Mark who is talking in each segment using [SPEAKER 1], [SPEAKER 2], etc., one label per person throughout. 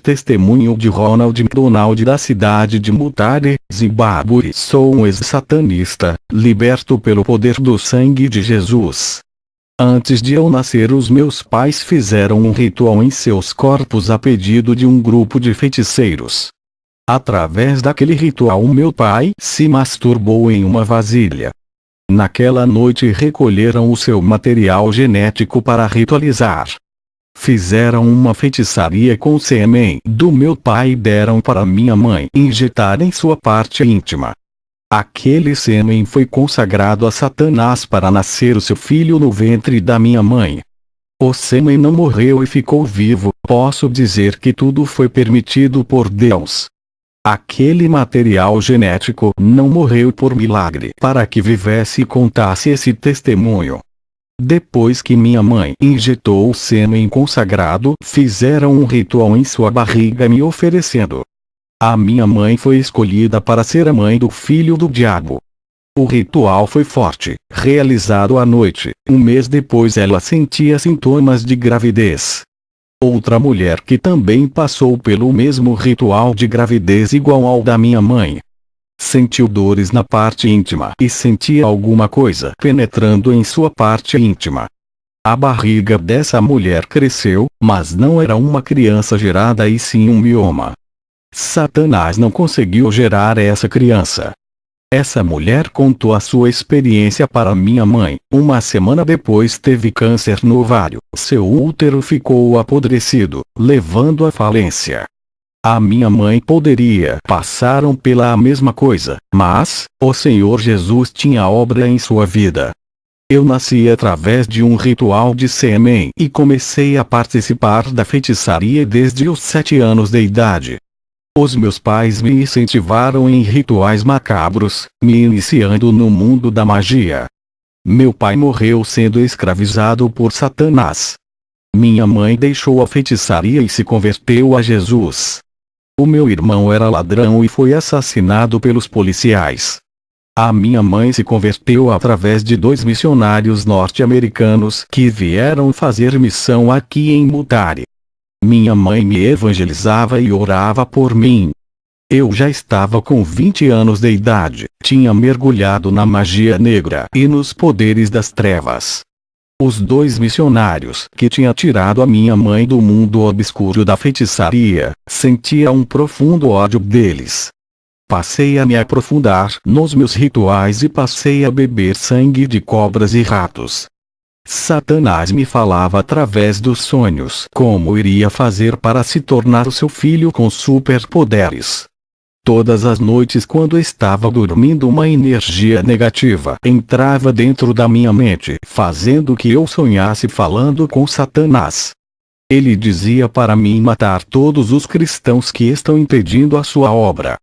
[SPEAKER 1] Testemunho de Ronald McDonald da cidade de Mutare, Zimbábue. Sou um ex-satanista, liberto pelo poder do sangue de Jesus. Antes de eu nascer, os meus pais fizeram um ritual em seus corpos a pedido de um grupo de feiticeiros. Através daquele ritual, meu pai se masturbou em uma vasilha. Naquela noite recolheram o seu material genético para ritualizar. Fizeram uma feitiçaria com o sêmen do meu pai e deram para minha mãe injetar em sua parte íntima. Aquele sêmen foi consagrado a Satanás para nascer o seu filho no ventre da minha mãe. O sêmen não morreu e ficou vivo. Posso dizer que tudo foi permitido por Deus. Aquele material genético não morreu por milagre para que vivesse e contasse esse testemunho. Depois que minha mãe injetou o sêmen consagrado, fizeram um ritual em sua barriga me oferecendo. A minha mãe foi escolhida para ser a mãe do filho do diabo. O ritual foi forte, realizado à noite. Um mês depois ela sentia sintomas de gravidez. Outra mulher que também passou pelo mesmo ritual de gravidez igual ao da minha mãe. Sentiu dores na parte íntima e sentia alguma coisa penetrando em sua parte íntima. A barriga dessa mulher cresceu, mas não era uma criança gerada e sim um mioma. Satanás não conseguiu gerar essa criança. Essa mulher contou a sua experiência para minha mãe. Uma semana depois teve câncer no ovário. Seu útero ficou apodrecido, levando à falência. A minha mãe poderia passaram pela mesma coisa, mas o Senhor Jesus tinha obra em sua vida. Eu nasci através de um ritual de sêmen e comecei a participar da feitiçaria desde os 7 anos de idade. Os meus pais me incentivaram em rituais macabros, me iniciando no mundo da magia. Meu pai morreu sendo escravizado por Satanás. Minha mãe deixou a feitiçaria e se converteu a Jesus. O meu irmão era ladrão e foi assassinado pelos policiais. A minha mãe se converteu através de 2 missionários norte-americanos que vieram fazer missão aqui em Mutare. Minha mãe me evangelizava e orava por mim. Eu já estava com 20 anos de idade, tinha mergulhado na magia negra e nos poderes das trevas. Os 2 missionários que tinham tirado a minha mãe do mundo obscuro da feitiçaria, sentia um profundo ódio deles. Passei a me aprofundar nos meus rituais e passei a beber sangue de cobras e ratos. Satanás me falava através dos sonhos como iria fazer para se tornar o seu filho com superpoderes. Todas as noites quando estava dormindo uma energia negativa entrava dentro da minha mente, fazendo que eu sonhasse falando com Satanás. Ele dizia para mim matar todos os cristãos que estão impedindo a sua obra.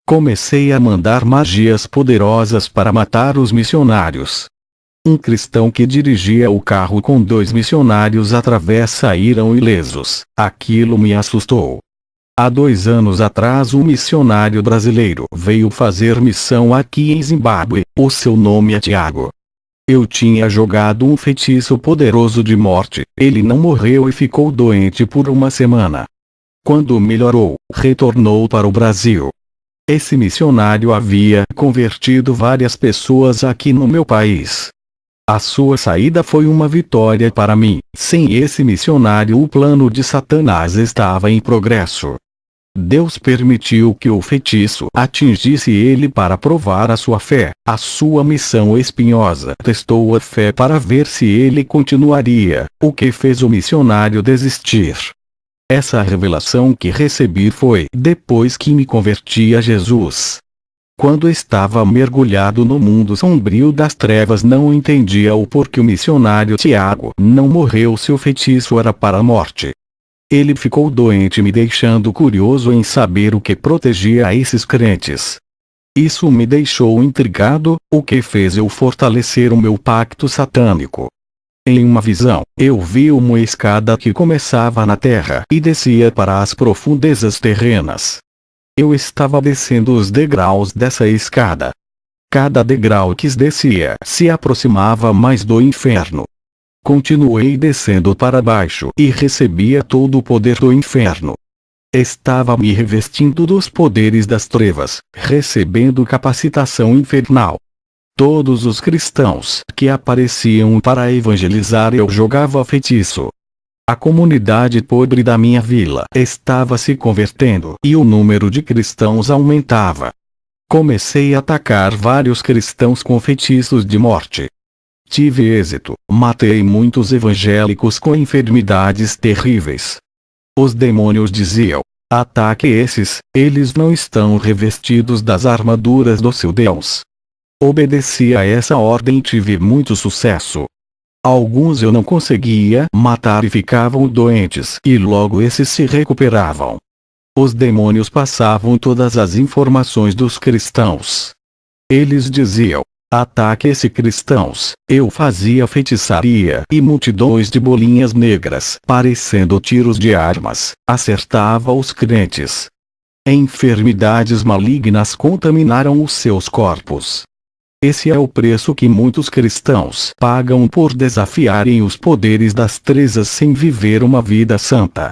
[SPEAKER 1] Comecei a mandar magias poderosas para matar os missionários. Um cristão que dirigia o carro com 2 missionários através saíram ilesos. Aquilo me assustou. Há 2 anos atrás um missionário brasileiro veio fazer missão aqui em Zimbábue. O seu nome é Tiago. Eu tinha jogado um feitiço poderoso de morte. Ele não morreu e ficou doente por uma semana. Quando melhorou, retornou para o Brasil. Esse missionário havia convertido várias pessoas aqui no meu país. A sua saída foi uma vitória para mim. Sem esse missionário, o plano de Satanás estava em progresso. Deus permitiu que o feitiço atingisse ele para provar a sua fé. A sua missão espinhosa testou a fé para ver se ele continuaria, o que fez o missionário desistir. Essa revelação que recebi foi depois que me converti a Jesus. Quando estava mergulhado no mundo sombrio das trevas, não entendia o porquê o missionário Tiago não morreu. Seu feitiço era para a morte. Ele ficou doente, me deixando curioso em saber o que protegia a esses crentes. Isso me deixou intrigado, o que fez eu fortalecer o meu pacto satânico. Em uma visão, eu vi uma escada que começava na terra e descia para as profundezas terrenas. Eu estava descendo os degraus dessa escada. Cada degrau que descia se aproximava mais do inferno. Continuei descendo para baixo e recebia todo o poder do inferno. Estava me revestindo dos poderes das trevas, recebendo capacitação infernal. Todos os cristãos que apareciam para evangelizar eu jogava feitiço. A comunidade pobre da minha vila estava se convertendo e o número de cristãos aumentava. Comecei a atacar vários cristãos com feitiços de morte. Tive êxito, matei muitos evangélicos com enfermidades terríveis. Os demônios diziam: ataque esses, eles não estão revestidos das armaduras do seu Deus. Obedeci a essa ordem e tive muito sucesso. Alguns eu não conseguia matar e ficavam doentes e logo esses se recuperavam. Os demônios passavam todas as informações dos cristãos. Eles diziam: ataque esses cristãos. Eu fazia feitiçaria e multidões de bolinhas negras, parecendo tiros de armas, acertava os crentes. Enfermidades malignas contaminaram os seus corpos. Esse é o preço que muitos cristãos pagam por desafiarem os poderes das trevas sem viver uma vida santa.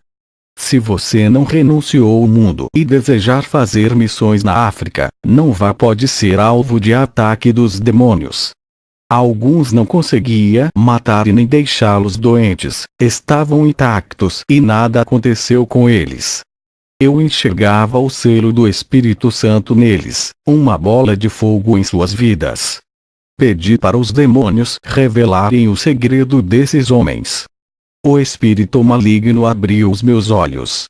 [SPEAKER 1] Se você não renunciou ao mundo e desejar fazer missões na África, não vá, pode ser alvo de ataque dos demônios. Alguns não conseguia matar e nem deixá-los doentes, estavam intactos e nada aconteceu com eles. Eu enxergava o selo do Espírito Santo neles, uma bola de fogo em suas vidas. Pedi para os demônios revelarem o segredo desses homens. O espírito maligno abriu os meus olhos.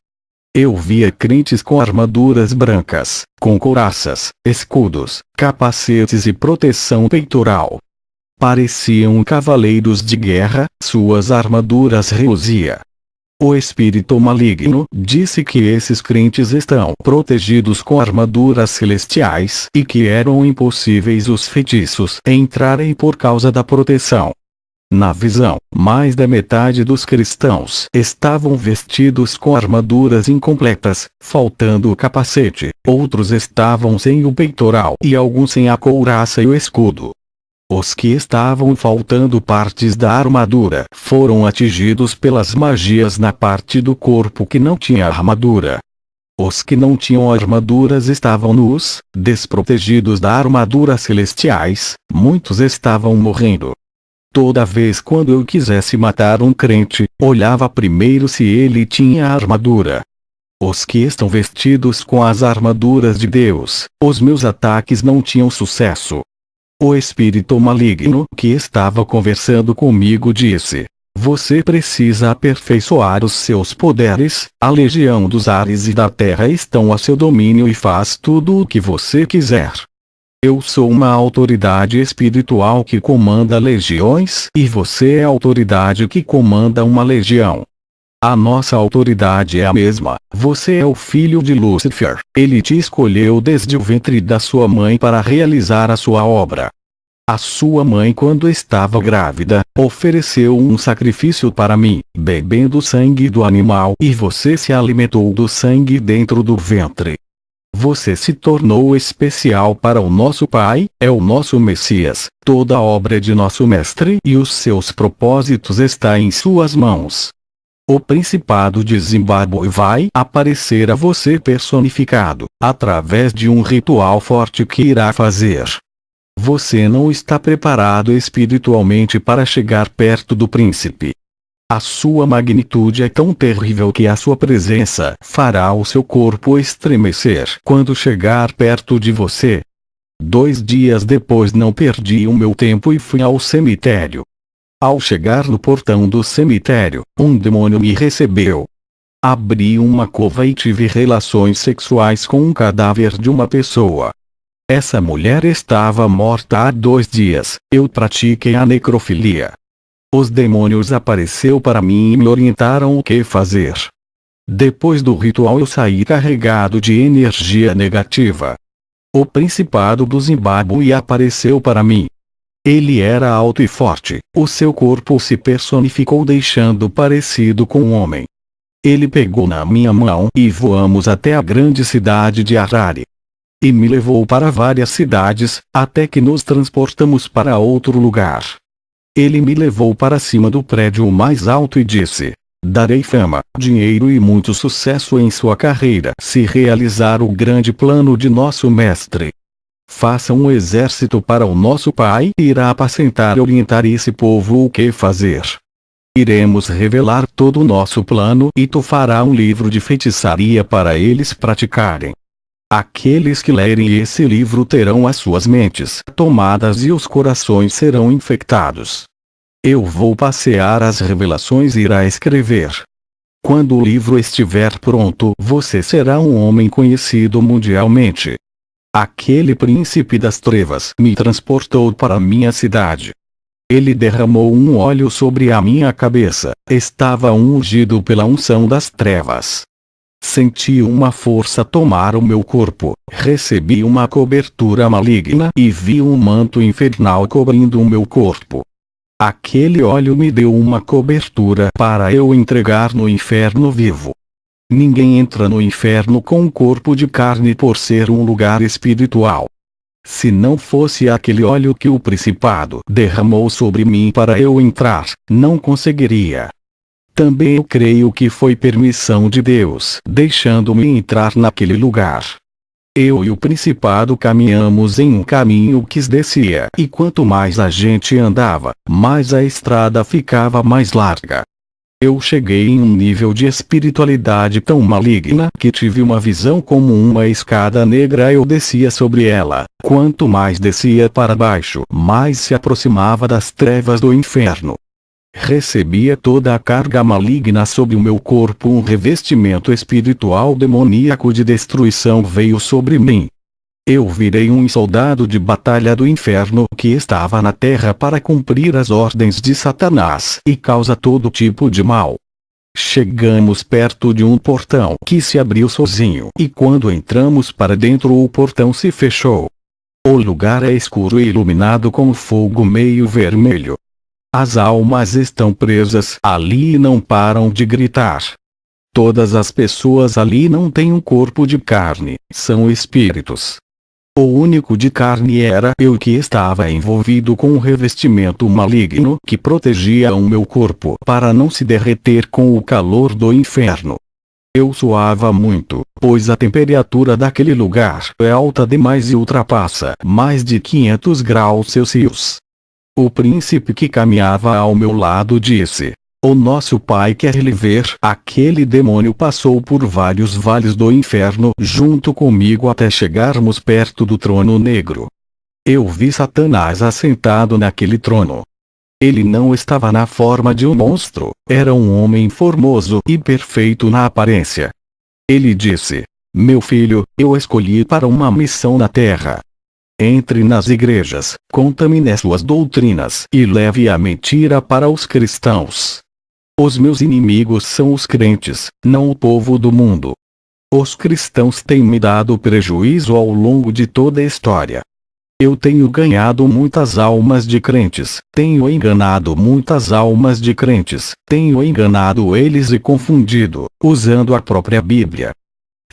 [SPEAKER 1] Eu via crentes com armaduras brancas, com couraças, escudos, capacetes e proteção peitoral. Pareciam cavaleiros de guerra, suas armaduras reluziam. O espírito maligno disse que esses crentes estão protegidos com armaduras celestiais e que eram impossíveis os feitiços entrarem por causa da proteção. Na visão, mais da metade dos cristãos estavam vestidos com armaduras incompletas, faltando o capacete, outros estavam sem o peitoral e alguns sem a couraça e o escudo. Os que estavam faltando partes da armadura foram atingidos pelas magias na parte do corpo que não tinha armadura. Os que não tinham armaduras estavam nus, desprotegidos da armadura celestiais, muitos estavam morrendo. Toda vez quando eu quisesse matar um crente, olhava primeiro se ele tinha armadura. Os que estão vestidos com as armaduras de Deus, os meus ataques não tinham sucesso. O espírito maligno que estava conversando comigo disse: você precisa aperfeiçoar os seus poderes, a legião dos ares e da terra estão a seu domínio e faz tudo o que você quiser. Eu sou uma autoridade espiritual que comanda legiões e você é a autoridade que comanda uma legião. A nossa autoridade é a mesma, você é o filho de Lúcifer, ele te escolheu desde o ventre da sua mãe para realizar a sua obra. A sua mãe, quando estava grávida, ofereceu um sacrifício para mim, bebendo o sangue do animal, e você se alimentou do sangue dentro do ventre. Você se tornou especial para o nosso Pai, é o nosso Messias, toda a obra de nosso Mestre e os seus propósitos está em suas mãos. O Principado de Zimbábue vai aparecer a você personificado, através de um ritual forte que irá fazer. Você não está preparado espiritualmente para chegar perto do príncipe. A sua magnitude é tão terrível que a sua presença fará o seu corpo estremecer quando chegar perto de você. 2 dias depois não perdi o meu tempo e fui ao cemitério. Ao chegar no portão do cemitério, um demônio me recebeu. Abri uma cova e tive relações sexuais com um cadáver de uma pessoa. Essa mulher estava morta há 2 dias, eu pratiquei a necrofilia. Os demônios apareceram para mim e me orientaram o que fazer. Depois do ritual eu saí carregado de energia negativa. O Principado do Zimbábue apareceu para mim. Ele era alto e forte, o seu corpo se personificou deixando parecido com um homem. Ele pegou na minha mão e voamos até a grande cidade de Harare. E me levou para várias cidades, até que nos transportamos para outro lugar. Ele me levou para cima do prédio mais alto e disse: Darei fama, dinheiro e muito sucesso em sua carreira se realizar o grande plano de nosso mestre. Faça um exército para o nosso pai e irá apacentar e orientar esse povo o que fazer. Iremos revelar todo o nosso plano e tu fará um livro de feitiçaria para eles praticarem. Aqueles que lerem esse livro terão as suas mentes tomadas e os corações serão infectados. Eu vou passear as revelações e irá escrever. Quando o livro estiver pronto, você será um homem conhecido mundialmente. Aquele príncipe das trevas me transportou para minha cidade. Ele derramou um óleo sobre a minha cabeça, estava ungido pela unção das trevas. Senti uma força tomar o meu corpo, recebi uma cobertura maligna e vi um manto infernal cobrindo o meu corpo. Aquele óleo me deu uma cobertura para eu entregar no inferno vivo. Ninguém entra no inferno com um corpo de carne por ser um lugar espiritual. Se não fosse aquele óleo que o principado derramou sobre mim para eu entrar, não conseguiria. Também eu creio que foi permissão de Deus deixando-me entrar naquele lugar. Eu e o principado caminhamos em um caminho que descia, e quanto mais a gente andava, mais a estrada ficava mais larga. Eu cheguei em um nível de espiritualidade tão maligna que tive uma visão como uma escada negra. Eu descia sobre ela. Quanto mais descia para baixo, mais se aproximava das trevas do inferno. Recebia toda a carga maligna sobre o meu corpo. Um revestimento espiritual demoníaco de destruição veio sobre mim. Eu virei um soldado de batalha do inferno que estava na terra para cumprir as ordens de Satanás e causa todo tipo de mal. Chegamos perto de um portão que se abriu sozinho e quando entramos para dentro o portão se fechou. O lugar é escuro e iluminado com fogo meio vermelho. As almas estão presas ali e não param de gritar. Todas as pessoas ali não têm um corpo de carne, são espíritos. O único de carne era eu que estava envolvido com um revestimento maligno que protegia o meu corpo para não se derreter com o calor do inferno. Eu suava muito, pois a temperatura daquele lugar é alta demais e ultrapassa mais de 500 graus Celsius. O príncipe que caminhava ao meu lado disse: "O nosso pai quer lhe ver." Aquele demônio passou por vários vales do inferno junto comigo até chegarmos perto do trono negro. Eu vi Satanás assentado naquele trono. Ele não estava na forma de um monstro, era um homem formoso e perfeito na aparência. Ele disse: "Meu filho, eu escolhi para uma missão na terra. Entre nas igrejas, contamine suas doutrinas e leve a mentira para os cristãos. Os meus inimigos são os crentes, não o povo do mundo. Os cristãos têm me dado prejuízo ao longo de toda a história. Eu tenho ganhado muitas almas de crentes, tenho enganado muitas almas de crentes, tenho enganado eles e confundido, usando a própria Bíblia.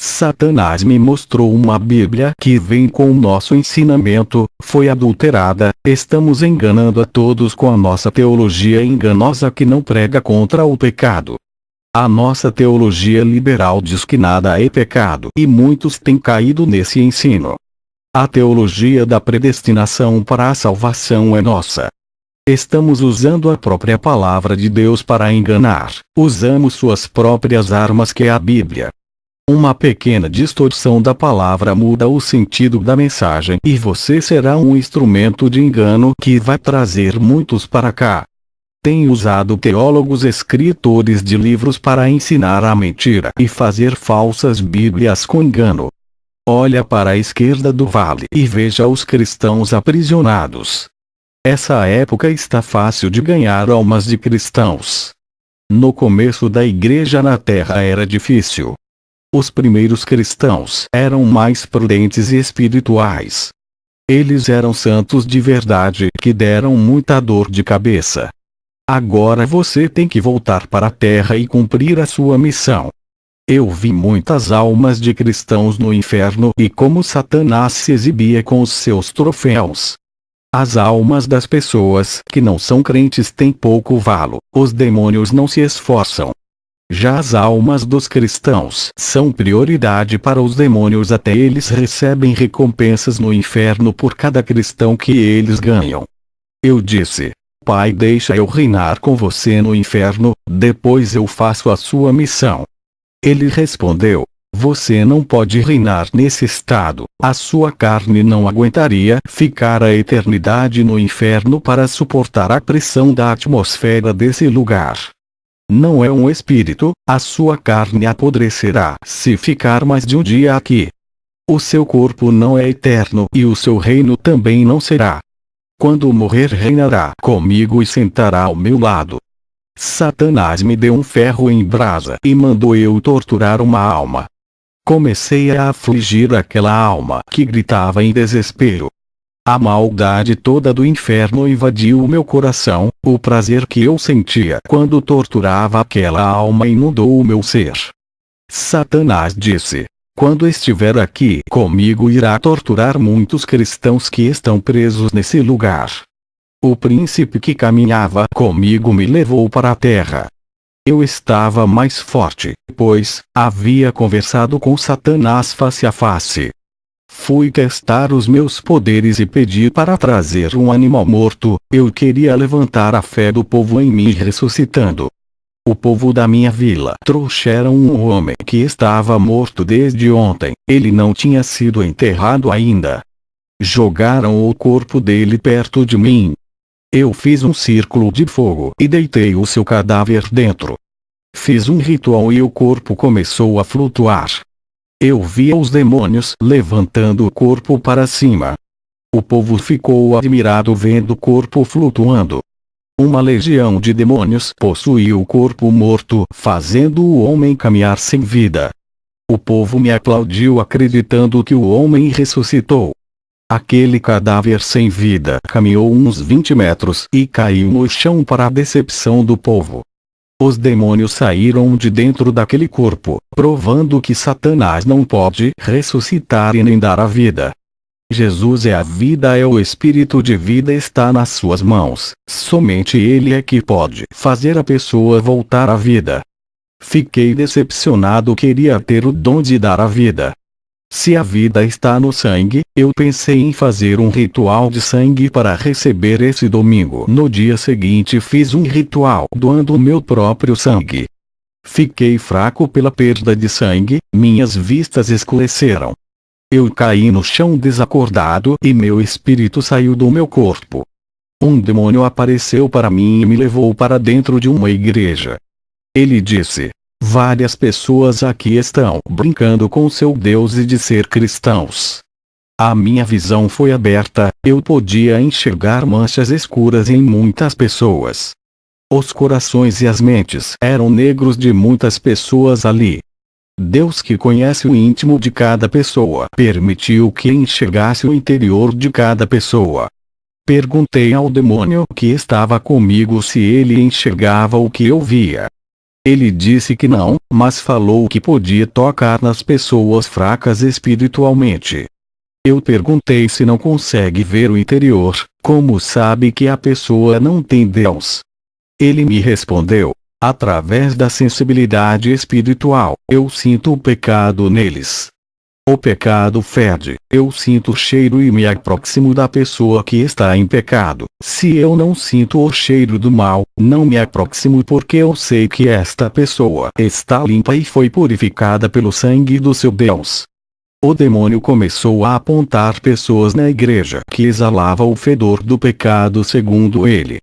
[SPEAKER 1] Satanás me mostrou uma Bíblia que vem com o nosso ensinamento, foi adulterada, estamos enganando a todos com a nossa teologia enganosa que não prega contra o pecado. A nossa teologia liberal diz que nada é pecado e muitos têm caído nesse ensino. A teologia da predestinação para a salvação é nossa. Estamos usando a própria palavra de Deus para enganar, usamos suas próprias armas que é a Bíblia. Uma pequena distorção da palavra muda o sentido da mensagem e você será um instrumento de engano que vai trazer muitos para cá. Tem usado teólogos escritores de livros para ensinar a mentira e fazer falsas bíblias com engano. Olha para a esquerda do vale e veja os cristãos aprisionados. Essa época está fácil de ganhar almas de cristãos. No começo da igreja na terra era difícil. Os primeiros cristãos eram mais prudentes e espirituais. Eles eram santos de verdade que deram muita dor de cabeça. Agora você tem que voltar para a terra e cumprir a sua missão. Eu vi muitas almas de cristãos no inferno e como Satanás se exibia com os seus troféus. As almas das pessoas que não são crentes têm pouco valo, os demônios não se esforçam. Já as almas dos cristãos são prioridade para os demônios, até eles recebem recompensas no inferno por cada cristão que eles ganham. Eu disse: Pai, deixa eu reinar com você no inferno, depois eu faço a sua missão. Ele respondeu: Você não pode reinar nesse estado, a sua carne não aguentaria ficar a eternidade no inferno para suportar a pressão da atmosfera desse lugar. Não é um espírito, a sua carne apodrecerá se ficar mais de um dia aqui. O seu corpo não é eterno e o seu reino também não será. Quando morrer, reinará comigo e sentará ao meu lado. Satanás me deu um ferro em brasa e mandou eu torturar uma alma. Comecei a afligir aquela alma que gritava em desespero. A maldade toda do inferno invadiu o meu coração, o prazer que eu sentia quando torturava aquela alma inundou o meu ser. Satanás disse: Quando estiver aqui comigo, irá torturar muitos cristãos que estão presos nesse lugar. O príncipe que caminhava comigo me levou para a terra. Eu estava mais forte, pois havia conversado com Satanás face a face. Fui testar os meus poderes e pedi para trazer um animal morto. Eu queria levantar a fé do povo em mim ressuscitando. O povo da minha vila trouxeram um homem que estava morto desde ontem, ele não tinha sido enterrado ainda. Jogaram o corpo dele perto de mim. Eu fiz um círculo de fogo e deitei o seu cadáver dentro. Fiz um ritual e o corpo começou a flutuar. Eu via os demônios levantando o corpo para cima. O povo ficou admirado vendo o corpo flutuando. Uma legião de demônios possuía o corpo morto, fazendo o homem caminhar sem vida. O povo me aplaudiu acreditando que o homem ressuscitou. Aquele cadáver sem vida caminhou uns 20 metros e caiu no chão para a decepção do povo. Os demônios saíram de dentro daquele corpo, provando que Satanás não pode ressuscitar e nem dar a vida. Jesus é a vida, é o espírito de vida, está nas suas mãos. Somente ele é que pode fazer a pessoa voltar à vida. Fiquei decepcionado, queria ter o dom de dar a vida. Se a vida está no sangue, eu pensei em fazer um ritual de sangue para receber esse domingo. No dia seguinte fiz um ritual doando o meu próprio sangue. Fiquei fraco pela perda de sangue, minhas vistas escureceram. Eu caí no chão desacordado e meu espírito saiu do meu corpo. Um demônio apareceu para mim e me levou para dentro de uma igreja. Ele disse: Várias pessoas aqui estão brincando com seu Deus e de ser cristãos. A minha visão foi aberta, eu podia enxergar manchas escuras em muitas pessoas. Os corações e as mentes eram negros de muitas pessoas ali. Deus, que conhece o íntimo de cada pessoa, permitiu que enxergasse o interior de cada pessoa. Perguntei ao demônio que estava comigo se ele enxergava o que eu via. Ele disse que não, mas falou que podia tocar nas pessoas fracas espiritualmente. Eu perguntei se não consegue ver o interior, como sabe que a pessoa não tem Deus? Ele me respondeu: através da sensibilidade espiritual, eu sinto o pecado neles. O pecado fede, eu sinto o cheiro e me aproximo da pessoa que está em pecado. Se eu não sinto o cheiro do mal, não me aproximo, porque eu sei que esta pessoa está limpa e foi purificada pelo sangue do seu Deus. O demônio começou a apontar pessoas na igreja que exalavam o fedor do pecado segundo ele.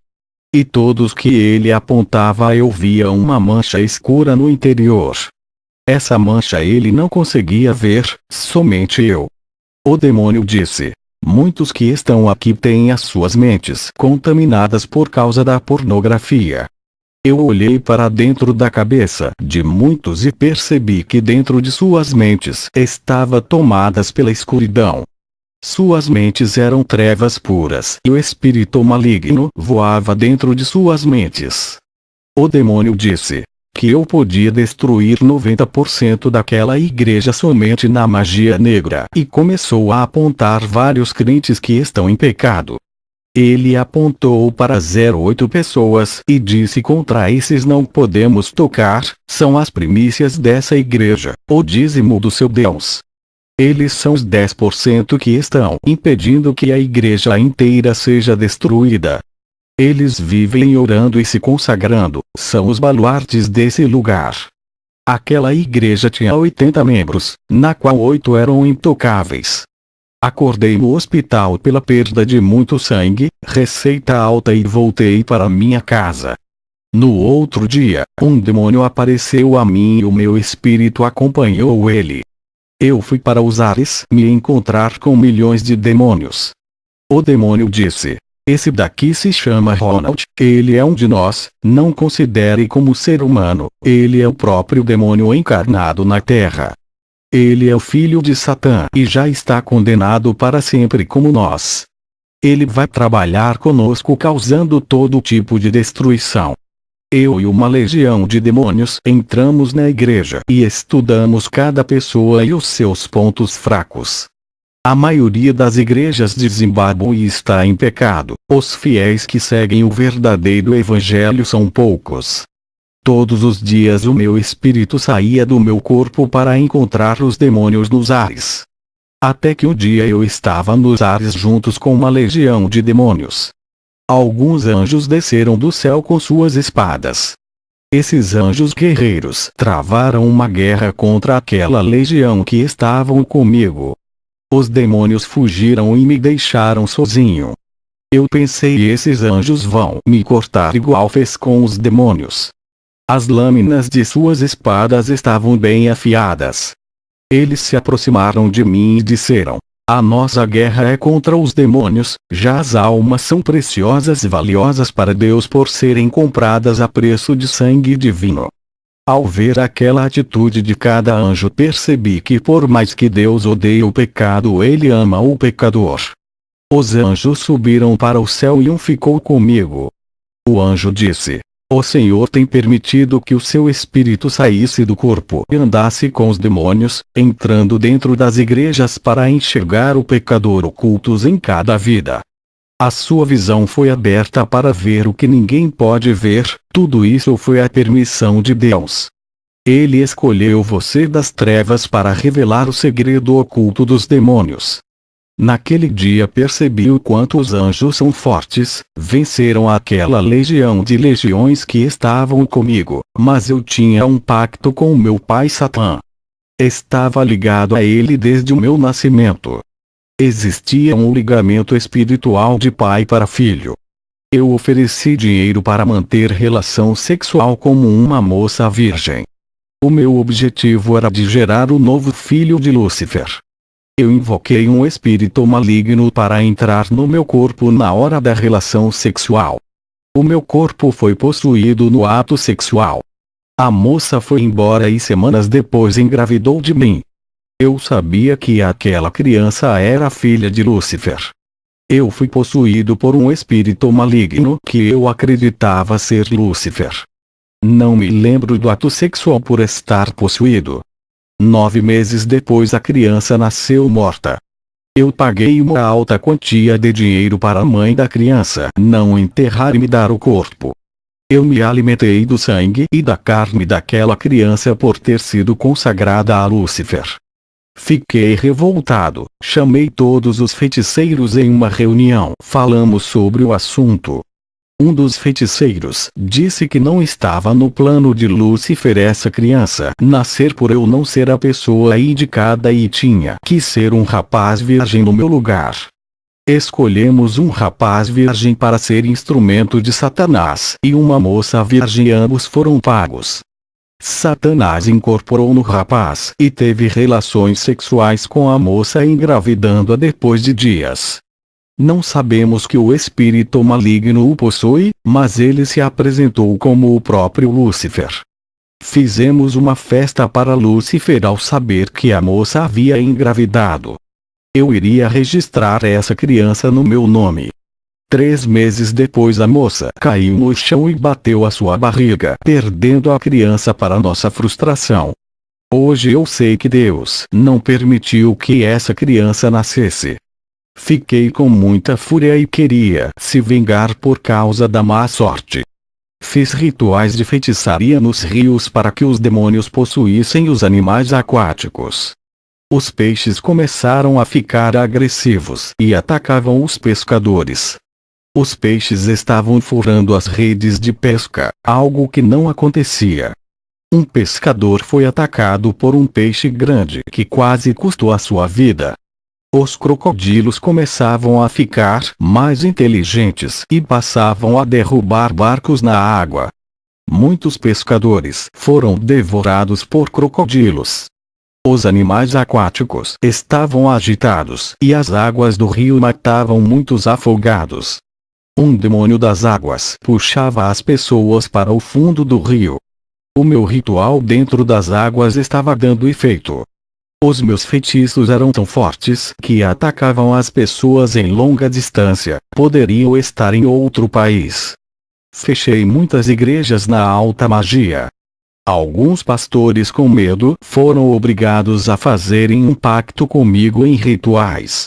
[SPEAKER 1] E todos que ele apontava eu via uma mancha escura no interior. Essa mancha ele não conseguia ver, somente eu. O demônio disse: muitos que estão aqui têm as suas mentes contaminadas por causa da pornografia. Eu olhei para dentro da cabeça de muitos e percebi que dentro de suas mentes estavam tomadas pela escuridão. Suas mentes eram trevas puras e o espírito maligno voava dentro de suas mentes. O demônio disse que eu podia destruir 90% daquela igreja somente na magia negra e começou a apontar vários crentes que estão em pecado. Ele apontou para 08 pessoas e disse: contra esses não podemos tocar, são as primícias dessa igreja, o dízimo do seu Deus. Eles são os 10% que estão impedindo que a igreja inteira seja destruída. Eles vivem orando e se consagrando, são os baluartes desse lugar. Aquela igreja tinha 80 membros, na qual 8 eram intocáveis. Acordei no hospital pela perda de muito sangue, receita alta e voltei para minha casa. No outro dia, um demônio apareceu a mim e o meu espírito acompanhou ele. Eu fui para os ares me encontrar com milhões de demônios. O demônio disse: esse daqui se chama Ronald, ele é um de nós, não considere como ser humano, ele é o próprio demônio encarnado na Terra. Ele é o filho de Satã e já está condenado para sempre como nós. Ele vai trabalhar conosco causando todo tipo de destruição. Eu e uma legião de demônios entramos na igreja e estudamos cada pessoa e os seus pontos fracos. A maioria das igrejas de Zimbábue está em pecado, os fiéis que seguem o verdadeiro evangelho são poucos. Todos os dias o meu espírito saía do meu corpo para encontrar os demônios nos ares. Até que um dia eu estava nos ares juntos com uma legião de demônios. Alguns anjos desceram do céu com suas espadas. Esses anjos guerreiros travaram uma guerra contra aquela legião que estavam comigo. Os demônios fugiram e me deixaram sozinho. Eu pensei: esses anjos vão me cortar igual fez com os demônios. As lâminas de suas espadas estavam bem afiadas. Eles se aproximaram de mim e disseram: a nossa guerra é contra os demônios, já as almas são preciosas e valiosas para Deus por serem compradas a preço de sangue divino. Ao ver aquela atitude de cada anjo, percebi que por mais que Deus odeie o pecado, ele ama o pecador. Os anjos subiram para o céu e um ficou comigo. O anjo disse: o Senhor tem permitido que o seu espírito saísse do corpo e andasse com os demônios, entrando dentro das igrejas para enxergar o pecador ocultos em cada vida. A sua visão foi aberta para ver o que ninguém pode ver, tudo isso foi a permissão de Deus. Ele escolheu você das trevas para revelar o segredo oculto dos demônios. Naquele dia percebi o quanto os anjos são fortes, venceram aquela legião de legiões que estavam comigo, mas eu tinha um pacto com o meu pai Satã. Estava ligado a ele desde o meu nascimento. Existia um ligamento espiritual de pai para filho. Eu ofereci dinheiro para manter relação sexual como uma moça virgem. O meu objetivo era de gerar o novo filho de Lúcifer. Eu invoquei um espírito maligno para entrar no meu corpo na hora da relação sexual. O meu corpo foi possuído no ato sexual. A moça foi embora e semanas depois engravidou de mim. Eu sabia que aquela criança era filha de Lúcifer. Eu fui possuído por um espírito maligno que eu acreditava ser Lúcifer. Não me lembro do ato sexual por estar possuído. 9 meses depois a criança nasceu morta. Eu paguei uma alta quantia de dinheiro para a mãe da criança não enterrar e me dar o corpo. Eu me alimentei do sangue e da carne daquela criança por ter sido consagrada a Lúcifer. Fiquei revoltado, chamei todos os feiticeiros em uma reunião. Falamos sobre o assunto. Um dos feiticeiros disse que não estava no plano de Lúcifer essa criança nascer por eu não ser a pessoa indicada e tinha que ser um rapaz virgem no meu lugar. Escolhemos um rapaz virgem para ser instrumento de Satanás e uma moça virgem, ambos foram pagos. Satanás incorporou no rapaz e teve relações sexuais com a moça, engravidando-a depois de dias. Não sabemos que o espírito maligno o possui, mas ele se apresentou como o próprio Lúcifer. Fizemos uma festa para Lúcifer ao saber que a moça havia engravidado. Eu iria registrar essa criança no meu nome. 3 meses depois a moça caiu no chão e bateu a sua barriga, perdendo a criança para nossa frustração. Hoje eu sei que Deus não permitiu que essa criança nascesse. Fiquei com muita fúria e queria se vingar por causa da má sorte. Fiz rituais de feitiçaria nos rios para que os demônios possuíssem os animais aquáticos. Os peixes começaram a ficar agressivos e atacavam os pescadores. Os peixes estavam furando as redes de pesca, algo que não acontecia. Um pescador foi atacado por um peixe grande que quase custou a sua vida. Os crocodilos começavam a ficar mais inteligentes e passavam a derrubar barcos na água. Muitos pescadores foram devorados por crocodilos. Os animais aquáticos estavam agitados e as águas do rio matavam muitos afogados. Um demônio das águas puxava as pessoas para o fundo do rio. O meu ritual dentro das águas estava dando efeito. Os meus feitiços eram tão fortes que atacavam as pessoas em longa distância, poderiam estar em outro país. Fechei muitas igrejas na alta magia. Alguns pastores com medo foram obrigados a fazerem um pacto comigo em rituais.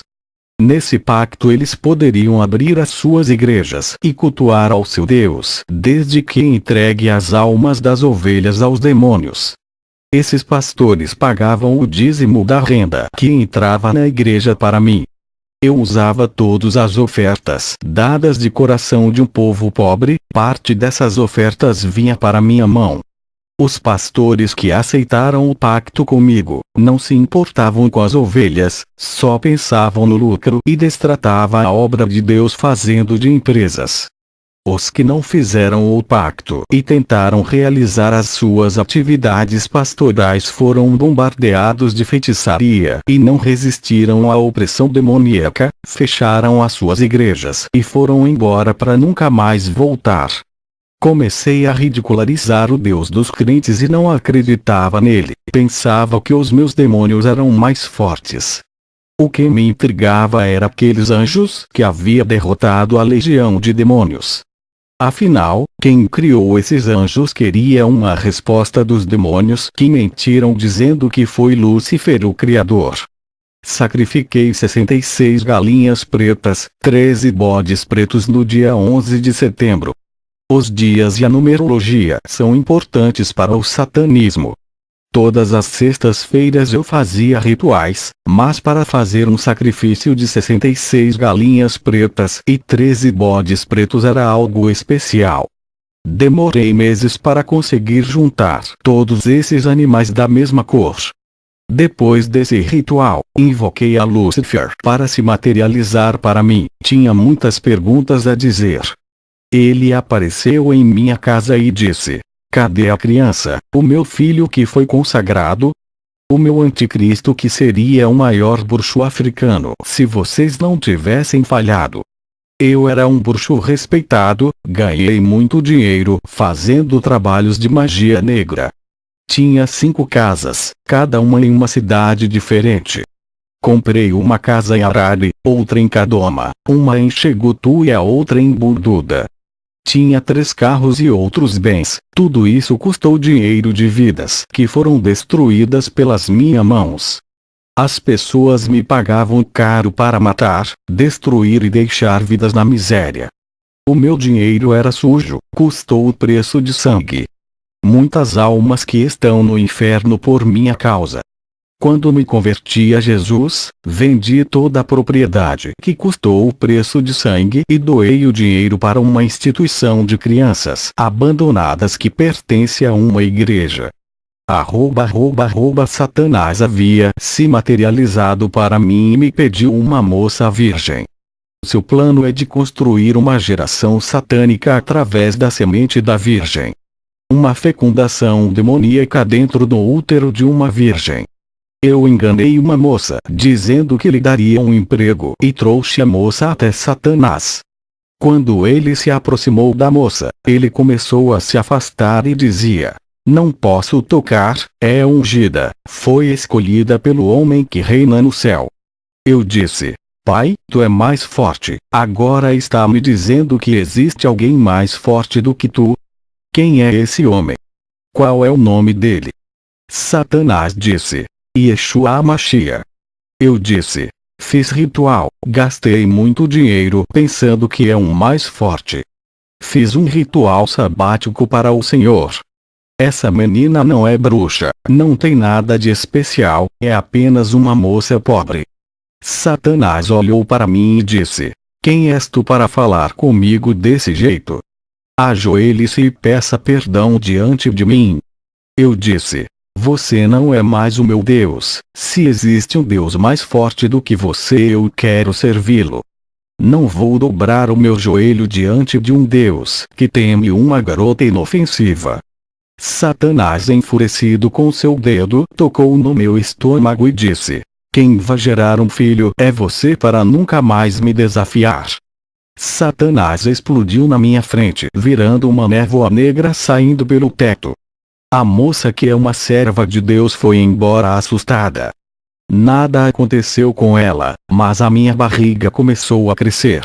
[SPEAKER 1] Nesse pacto eles poderiam abrir as suas igrejas e cultuar ao seu Deus, desde que entregue as almas das ovelhas aos demônios. Esses pastores pagavam o dízimo da renda que entrava na igreja para mim. Eu usava todas as ofertas dadas de coração de um povo pobre, parte dessas ofertas vinha para minha mão. Os pastores que aceitaram o pacto comigo, não se importavam com as ovelhas, só pensavam no lucro e destratavam a obra de Deus fazendo de empresas. Os que não fizeram o pacto e tentaram realizar as suas atividades pastorais foram bombardeados de feitiçaria e não resistiram à opressão demoníaca, fecharam as suas igrejas e foram embora para nunca mais voltar. Comecei a ridicularizar o Deus dos crentes e não acreditava nele, pensava que os meus demônios eram mais fortes. O que me intrigava era aqueles anjos que havia derrotado a legião de demônios. Afinal, quem criou esses anjos queria uma resposta dos demônios que mentiram dizendo que foi Lúcifer o criador. Sacrifiquei 66 galinhas pretas, 13 bodes pretos no dia 11 de setembro. Os dias e a numerologia são importantes para o satanismo. Todas as sextas-feiras eu fazia rituais, mas para fazer um sacrifício de 66 galinhas pretas e 13 bodes pretos era algo especial. Demorei meses para conseguir juntar todos esses animais da mesma cor. Depois desse ritual, invoquei a Lúcifer para se materializar para mim. Tinha muitas perguntas a dizer. Ele apareceu em minha casa e disse: "Cadê a criança, o meu filho que foi consagrado? O meu anticristo que seria o maior bruxo africano se vocês não tivessem falhado." Eu era um bruxo respeitado, ganhei muito dinheiro fazendo trabalhos de magia negra. Tinha 5 casas, cada uma em uma cidade diferente. Comprei uma casa em Harare, outra em Kadoma, uma em Chegutu e a outra em Bunduda. Tinha 3 carros e outros bens, tudo isso custou dinheiro de vidas que foram destruídas pelas minhas mãos. As pessoas me pagavam caro para matar, destruir e deixar vidas na miséria. O meu dinheiro era sujo, custou o preço de sangue. Muitas almas que estão no inferno por minha causa. Quando me converti a Jesus, vendi toda a propriedade que custou o preço de sangue e doei o dinheiro para uma instituição de crianças abandonadas que pertence a uma igreja. Satanás havia se materializado para mim e me pediu uma moça virgem. Seu plano é de construir uma geração satânica através da semente da virgem. Uma fecundação demoníaca dentro do útero de uma virgem. Eu enganei uma moça dizendo que lhe daria um emprego e trouxe a moça até Satanás. Quando ele se aproximou da moça, ele começou a se afastar e dizia: "Não posso tocar, é ungida, foi escolhida pelo homem que reina no céu." Eu disse: "Pai, tu é mais forte, agora está me dizendo que existe alguém mais forte do que tu? Quem é esse homem? Qual é o nome dele?" Satanás disse: "Yeshua Mashiach." Eu disse: Fiz ritual, gastei muito dinheiro pensando que é um mais forte. Fiz um ritual sabático para o Senhor. Essa menina não é bruxa, não tem nada de especial, é apenas uma moça pobre. Satanás olhou para mim e disse: quem és tu para falar comigo desse jeito? Ajoelhe-se e peça perdão diante de mim. Eu disse: você não é mais o meu Deus. Se existe um Deus mais forte do que você, eu quero servi-lo. Não vou dobrar o meu joelho diante de um Deus que teme uma garota inofensiva. Satanás, enfurecido com seu dedo, tocou no meu estômago e disse: quem vai gerar um filho é você para nunca mais me desafiar. Satanás explodiu na minha frente, virando uma névoa negra saindo pelo teto. A moça, que é uma serva de Deus, foi embora assustada. Nada aconteceu com ela, mas a minha barriga começou a crescer.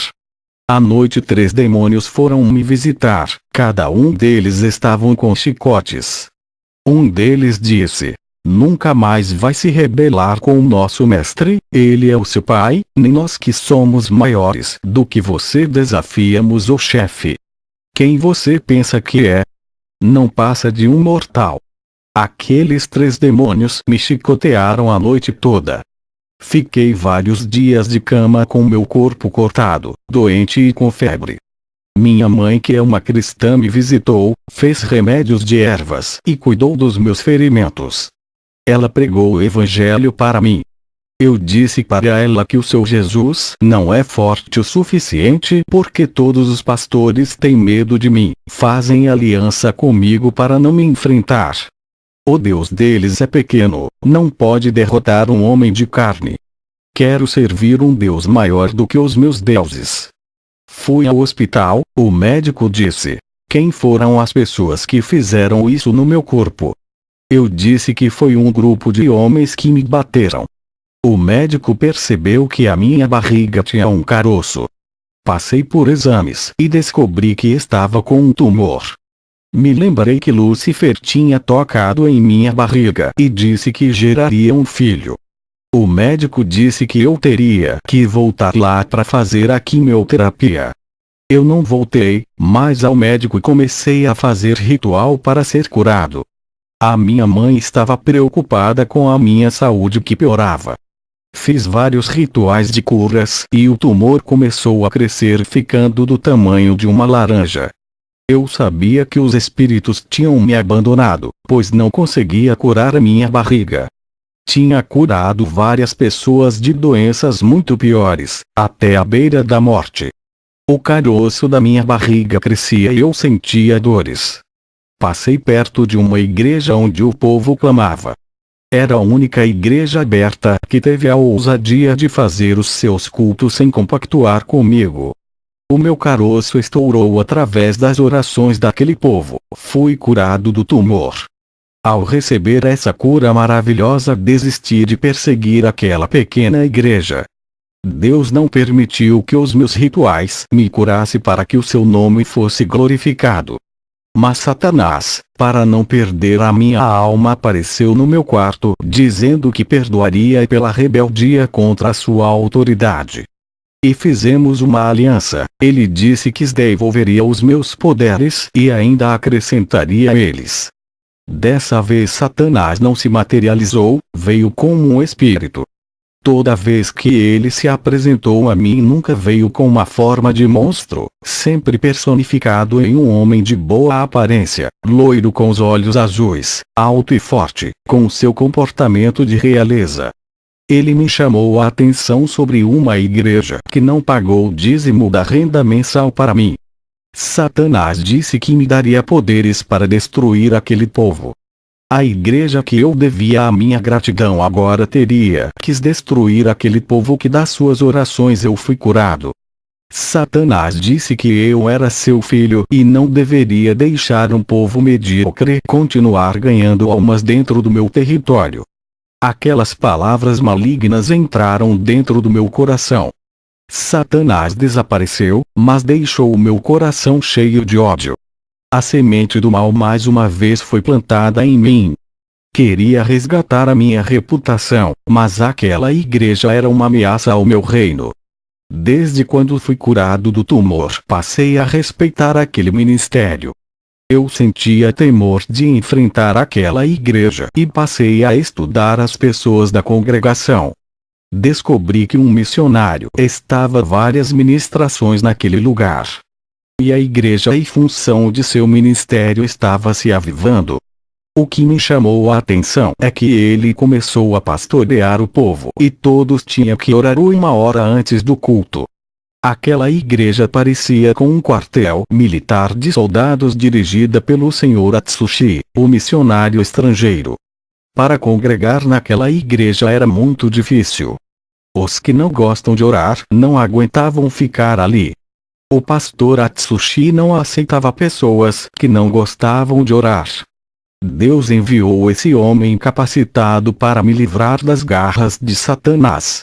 [SPEAKER 1] À noite 3 demônios foram me visitar, cada um deles estavam com chicotes. Um deles disse: nunca mais vai se rebelar com o nosso mestre, ele é o seu pai, nem nós que somos maiores do que você desafiamos o chefe. Quem você pensa que é? Não passa de um mortal. Aqueles 3 demônios me chicotearam a noite toda. Fiquei vários dias de cama com meu corpo cortado, doente e com febre. Minha mãe, que é uma cristã, me visitou, fez remédios de ervas e cuidou dos meus ferimentos. Ela pregou o evangelho para mim. Eu disse para ela que o seu Jesus não é forte o suficiente porque todos os pastores têm medo de mim, fazem aliança comigo para não me enfrentar. O Deus deles é pequeno, não pode derrotar um homem de carne. Quero servir um Deus maior do que os meus deuses. Fui ao hospital, o médico disse: quem foram as pessoas que fizeram isso no meu corpo? Eu disse que foi um grupo de homens que me bateram. O médico percebeu que a minha barriga tinha um caroço. Passei por exames e descobri que estava com um tumor. Me lembrei que Lúcifer tinha tocado em minha barriga e disse que geraria um filho. O médico disse que eu teria que voltar lá para fazer a quimioterapia. Eu não voltei, mas ao médico comecei a fazer ritual para ser curado. A minha mãe estava preocupada com a minha saúde que piorava. Fiz vários rituais de curas e o tumor começou a crescer, ficando do tamanho de uma laranja. Eu sabia que os espíritos tinham me abandonado, pois não conseguia curar a minha barriga. Tinha curado várias pessoas de doenças muito piores, até à beira da morte. O caroço da minha barriga crescia e eu sentia dores. Passei perto de uma igreja onde o povo clamava. Era a única igreja aberta que teve a ousadia de fazer os seus cultos sem compactuar comigo. O meu caroço estourou através das orações daquele povo. Fui curado do tumor. Ao receber essa cura maravilhosa, desisti de perseguir aquela pequena igreja. Deus não permitiu que os meus rituais me curassem para que o seu nome fosse glorificado. Mas Satanás, para não perder a minha alma, apareceu no meu quarto, dizendo que perdoaria pela rebeldia contra a sua autoridade. E fizemos uma aliança. Ele disse que devolveria os meus poderes e ainda acrescentaria eles. Dessa vez Satanás não se materializou, veio como um espírito. Toda vez que ele se apresentou a mim, nunca veio com uma forma de monstro, sempre personificado em um homem de boa aparência, loiro com os olhos azuis, alto e forte, com seu comportamento de realeza. Ele me chamou a atenção sobre uma igreja que não pagou o dízimo da renda mensal para mim. Satanás disse que me daria poderes para destruir aquele povo. A igreja que eu devia a minha gratidão agora teria que destruir aquele povo que das suas orações eu fui curado. Satanás disse que eu era seu filho e não deveria deixar um povo medíocre continuar ganhando almas dentro do meu território. Aquelas palavras malignas entraram dentro do meu coração. Satanás desapareceu, mas deixou o meu coração cheio de ódio. A semente do mal mais uma vez foi plantada em mim. Queria resgatar a minha reputação, mas aquela igreja era uma ameaça ao meu reino. Desde quando fui curado do tumor, passei a respeitar aquele ministério. Eu sentia temor de enfrentar aquela igreja e passei a estudar as pessoas da congregação. Descobri que um missionário estava várias ministrações naquele lugar. E a igreja em função de seu ministério estava se avivando. O que me chamou a atenção é que ele começou a pastorear o povo e todos tinham que orar 1 hora antes do culto. Aquela igreja parecia com um quartel militar de soldados dirigida pelo Sr. Atsushi, o missionário estrangeiro. Para congregar naquela igreja era muito difícil. Os que não gostam de orar não aguentavam ficar ali. O pastor Atsushi não aceitava pessoas que não gostavam de orar. Deus enviou esse homem capacitado para me livrar das garras de Satanás.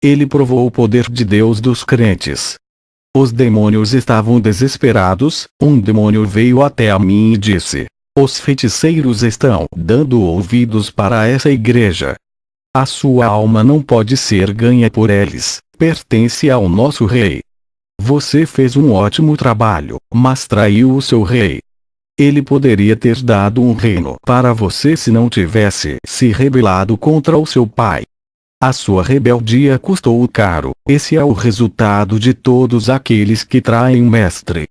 [SPEAKER 1] Ele provou o poder de Deus dos crentes. Os demônios estavam desesperados. Um demônio veio até a mim e disse: os feiticeiros estão dando ouvidos para essa igreja. A sua alma não pode ser ganha por eles, pertence ao nosso rei. Você fez um ótimo trabalho, mas traiu o seu rei. Ele poderia ter dado um reino para você se não tivesse se rebelado contra o seu pai. A sua rebeldia custou caro. Esse é o resultado de todos aqueles que traem o mestre.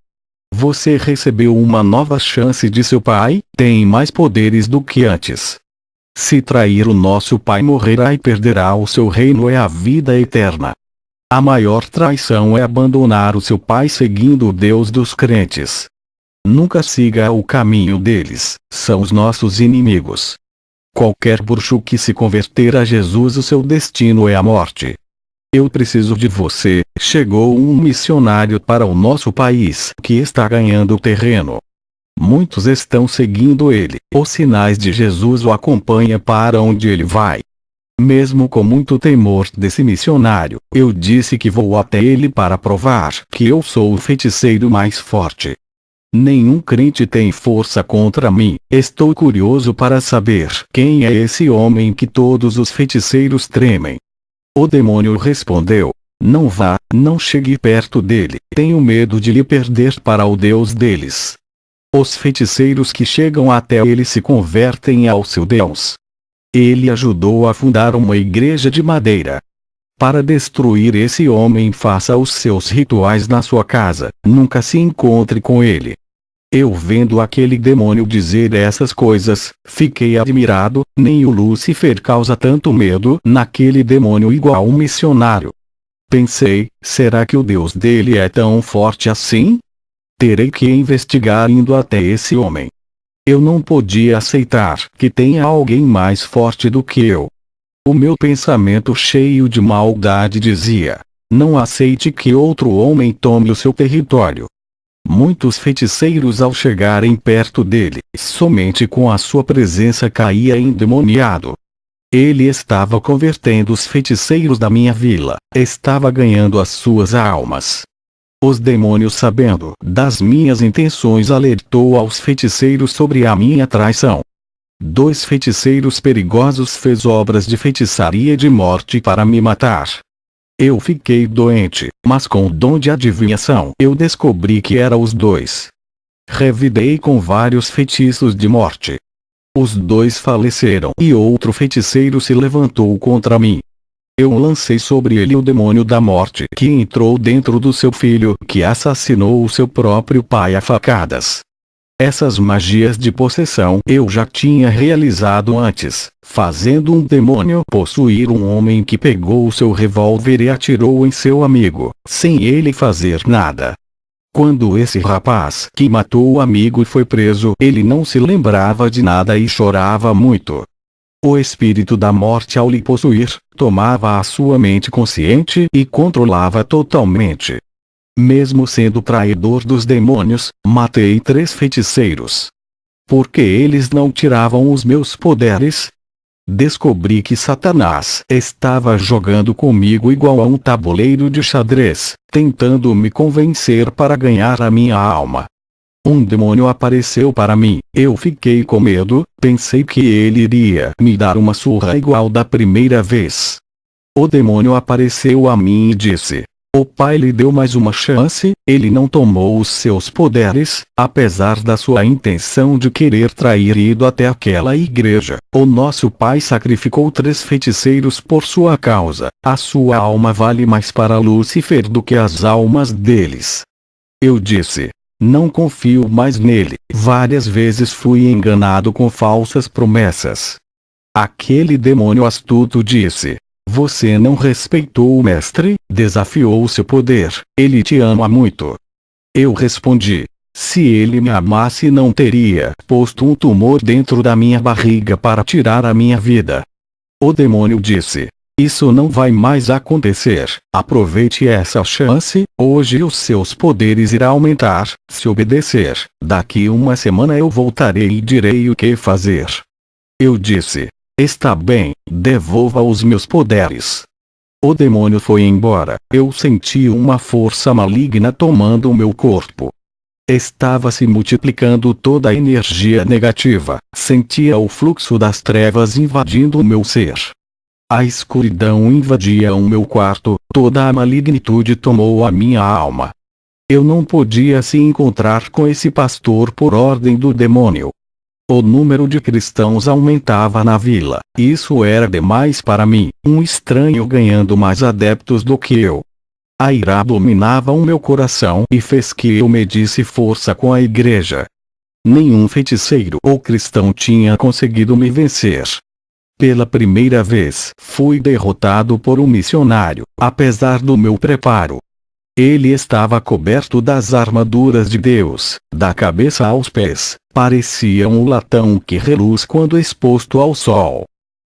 [SPEAKER 1] Você recebeu uma nova chance de seu pai, tem mais poderes do que antes. Se trair o nosso pai, morrerá e perderá o seu reino, é a vida eterna. A maior traição é abandonar o seu pai seguindo o Deus dos crentes. Nunca siga o caminho deles, são os nossos inimigos. Qualquer bruxo que se converter a Jesus, o seu destino é a morte. Eu preciso de você. Chegou um missionário para o nosso país que está ganhando terreno. Muitos estão seguindo ele. Os sinais de Jesus o acompanham para onde ele vai. Mesmo com muito temor desse missionário, eu disse que vou até ele para provar que eu sou o feiticeiro mais forte. Nenhum crente tem força contra mim. Estou curioso para saber quem é esse homem que todos os feiticeiros tremem. O demônio respondeu: não vá, não chegue perto dele. Tenho medo de lhe perder para o Deus deles. Os feiticeiros que chegam até ele se convertem ao seu Deus. Ele ajudou a fundar uma igreja de madeira. Para destruir esse homem, faça os seus rituais na sua casa. Nunca se encontre com ele. Eu, vendo aquele demônio dizer essas coisas, fiquei admirado. Nem o Lúcifer causa tanto medo naquele demônio igual um missionário. Pensei, será que o Deus dele é tão forte assim? Terei que investigar indo até esse homem. Eu não podia aceitar que tenha alguém mais forte do que eu. O meu pensamento cheio de maldade dizia: não aceite que outro homem tome o seu território. Muitos feiticeiros, ao chegarem perto dele, somente com a sua presença caía endemoniado. Ele estava convertendo os feiticeiros da minha vila, estava ganhando as suas almas. Os demônios, sabendo das minhas intenções, alertou aos feiticeiros sobre a minha traição. 2 feiticeiros perigosos fez obras de feitiçaria e de morte para me matar. Eu fiquei doente, mas com o dom de adivinhação eu descobri que eram os 2. Revidei com vários feitiços de morte. Os 2 faleceram e outro feiticeiro se levantou contra mim. Eu lancei sobre ele o demônio da morte, que entrou dentro do seu filho, que assassinou o seu próprio pai a facadas. Essas magias de possessão eu já tinha realizado antes, fazendo um demônio possuir um homem que pegou o seu revólver e atirou em seu amigo, sem ele fazer nada. Quando esse rapaz que matou o amigo foi preso, ele não se lembrava de nada e chorava muito. O espírito da morte, ao lhe possuir, tomava a sua mente consciente e controlava totalmente. Mesmo sendo traidor dos demônios, matei 3 feiticeiros. Porque eles não tiravam os meus poderes? Descobri que Satanás estava jogando comigo igual a um tabuleiro de xadrez, tentando me convencer para ganhar a minha alma. Um demônio apareceu para mim. Eu fiquei com medo, pensei que ele iria me dar uma surra igual da primeira vez. O demônio apareceu a mim e disse: o pai lhe deu mais uma chance, ele não tomou os seus poderes, apesar da sua intenção de querer trair e ido até aquela igreja. O nosso pai sacrificou 3 feiticeiros por sua causa. A sua alma vale mais para Lúcifer do que as almas deles. Eu disse: não confio mais nele. Várias vezes fui enganado com falsas promessas. Aquele demônio astuto disse: você não respeitou o mestre, desafiou seu poder, ele te ama muito. Eu respondi: se ele me amasse não teria posto um tumor dentro da minha barriga para tirar a minha vida. O demônio disse: isso não vai mais acontecer, aproveite essa chance, hoje os seus poderes irão aumentar, se obedecer, daqui uma semana eu voltarei e direi o que fazer. Eu disse: está bem, devolva os meus poderes. O demônio foi embora. Eu senti uma força maligna tomando o meu corpo. Estava se multiplicando toda a energia negativa. Sentia o fluxo das trevas invadindo o meu ser. A escuridão invadia o meu quarto, toda a malignitude tomou a minha alma. Eu não podia se encontrar com esse pastor por ordem do demônio. O número de cristãos aumentava na vila. Isso era demais para mim, um estranho ganhando mais adeptos do que eu. A ira dominava o meu coração e fez que eu medisse força com a igreja. Nenhum feiticeiro ou cristão tinha conseguido me vencer. Pela primeira vez fui derrotado por um missionário, apesar do meu preparo. Ele estava coberto das armaduras de Deus, da cabeça aos pés, parecia um latão que reluz quando exposto ao sol.